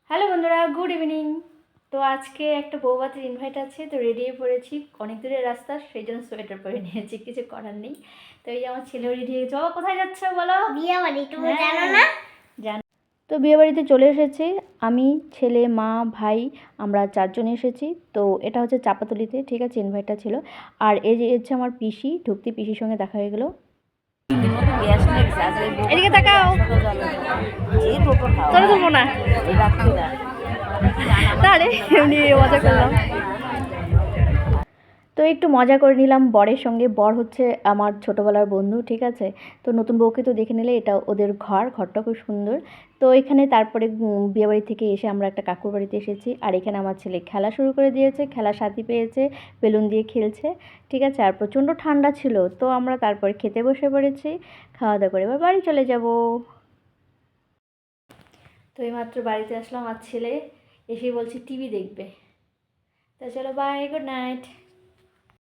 Hello বন্ধুরা, good evening. তো আজকে একটা বৌভাতের ইনভাইট আছে, তো রেডি হয়ে পড়েছি। অনেক দূরের রাস্তা, সেই জন্য সোয়েটার পরে নিয়েছি, কিছু করার নেই। তো এই আমার ছেলেও রেডি হয়ে গেছে। বাবা কোথায় যাচ্ছ বলো? বিয়ে বাড়ি। তুমি জানো না? জানো। তো বিয়ে বাড়িতে চলে এসেছি আমি, ছেলে, মা, ভাই, আমরা 4 জন এসেছি। তো এটা হচ্ছে চাপাতলিতে, ঠিক আছে, ইনভাইটটা ছিল। আর এই যে হচ্ছে আমার পিসি, ঢুকতি পিসির সঙ্গে দেখা হয়ে গেলো। এদিকে তাকাও, তোরা তুলবো না তাহলে এমনি মজা করলাম। তো একটু মজা করে নিলাম বরের সঙ্গে। বর হচ্ছে আমার ছোটোবেলার বন্ধু, ঠিক আছে। তো নতুন বউকে তো দেখে নিলে, এটা ওদের ঘরটা খুব সুন্দর। তো এখানে তারপরে বিয়েবাড়ি থেকে এসে আমরা একটা কাকুর বাড়িতে এসেছি। আর এখানে আমার ছেলে খেলা শুরু করে দিয়েছে, খেলার সাথী পেয়েছে, বেলুন দিয়ে খেলছে, ঠিক আছে। আর প্রচণ্ড ঠান্ডা ছিল, তো আমরা তারপরে খেতে বসে পড়েছি। খাওয়া দাওয়া করে এবার বাড়ি চলে যাব। তো এইমাত্র বাড়িতে আসলাম, আর ছেলে এসে বলছে টিভি দেখবে। তো চলো, বাই, গুড নাইট।